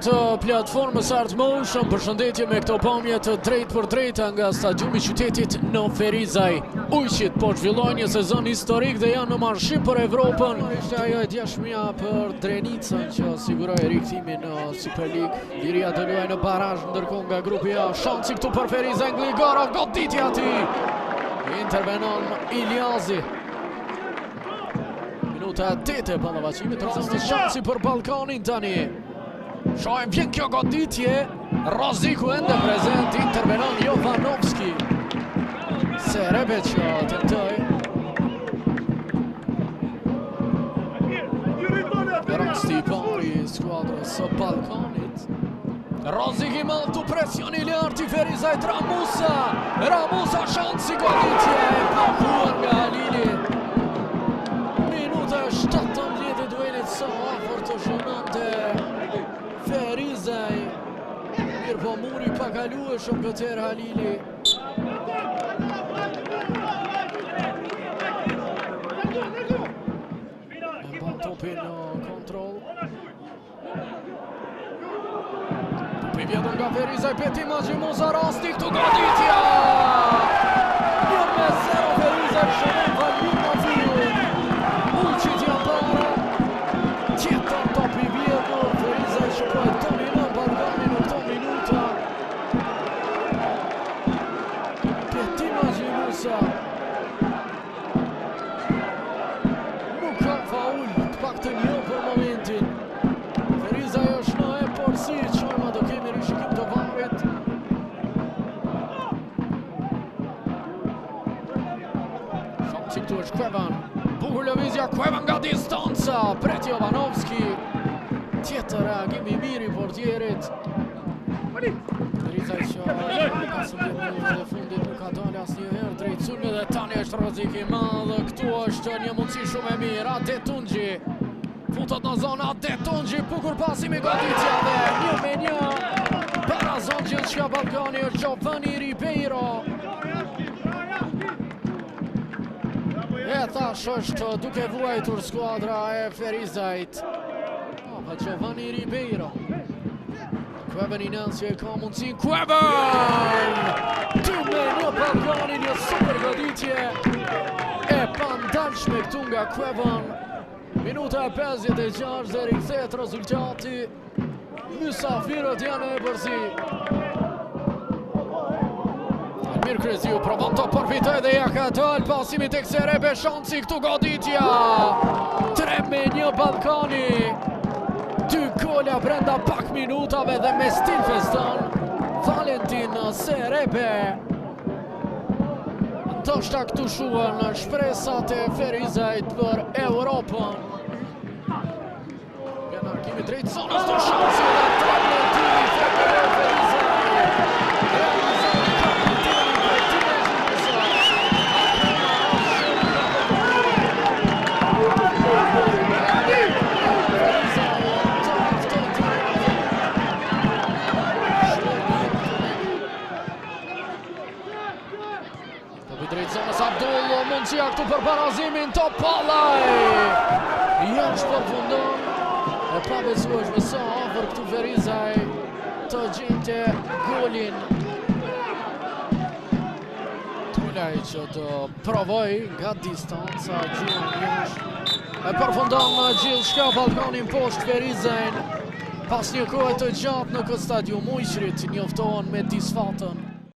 Të platformës Art Motion, përshëndetje me këto pamje të drejt për drejta nga stadiumi i qytetit në Ferizaj. Ujqit po zhvillojnë një sezon historik dhe janë në marshim për Evropën. Ishte ajo e djashmja për Drenicën që siguroi rikthimin në Super League. Liria do luajë në barazh, ndërkohë nga grupi A shansi këtu për Ferizaj, Ngligorov goditja ati. Intervenon Iljazi. Minuta 8 e ballavacimit, rasti shansi për Ballkanin tani. Shohem vjen kjo goditje, Roziku ende prezent, intervenon Jovanovski. Serebe që tentoj. Rasti pari skuadrës së Ballkanit. Rozik i maltu presioni lartë i Ferizajt, Ramusa shansi goditje e pakuar nga Halili. Minuta 17 e duelit sa afër të shënonte Ferizaj. Mirë po muri pa kaluar shumë këtër Halili. E ban topin në kontrol. Topi vjetër nga Ferizaj, Peti Maxhimusa, rasti këtu goditja! 1-0 Ferizaj shënon Valin në fillin. Ujqit janë para. Tjetër topi vjetër, Ferizaj shkoj dominon Ballkanin në këto minuta. Peti Maxhimusa. Nuk ka faul, të paktën jo për momentin. Ferizaj është në e porsi, qojma do kemi rishikim të varit. Shansi këtu është Kuevan. Bukur lëvizja, Kuevan nga distanca, pret Jovanovski. Tjetër reagim i mirë i portierit. Ferizaj që pasëm dhe minutë dhe fundit nuk ka dalë asnjëherë drejt sulme dhe tani është Rozik i madh. Këtu është një mundësi shumë e mirë, Adetunxhi. Futot në zonë, Adetunxhi, bukur pasi me goditja dhe 1-1. Para zonë gjithçka Ballkani është Giovanni Ribeiro. E thash është duke vuajtur skuadra e Ferizajt. Giovanni Ribeiro. Kuevan Inacio e ka mundësin, Kuevan! 2-1 Ballkani, një super goditje e pandalshme këtu nga Kuevan. Minuta e 56 dhe rikthehet rezultati. Mysafirët janë e përzi. Almir Kreziu provon të përfitoj dhe ja ka dalë pasimi tek Serebe, shansi këtu goditja. 3-1 Ballkani. 2 gola brenda pak minutave dhe me stil feston Valentin Serebe. Ndoshta këtu shuan shpresat e Ferizajt për Europën. Vjen arkimi drejt zonës të shansi dhe 3-2 Ferizaj. Drejt zonës Abdull, mundësia këtu për barazimin, Topallaj! Janë shpërfundon, e pabesueshme sa afër këtu Ferizaj të gjente golin. Tulaj që të provoj nga distanca, gjillën jashtë. E përfundon gjithçka Ballkanin poshtë Ferizajn. Pas një kohë të gjatë në këtë stadium Ujqrit njoftohen me disfatën.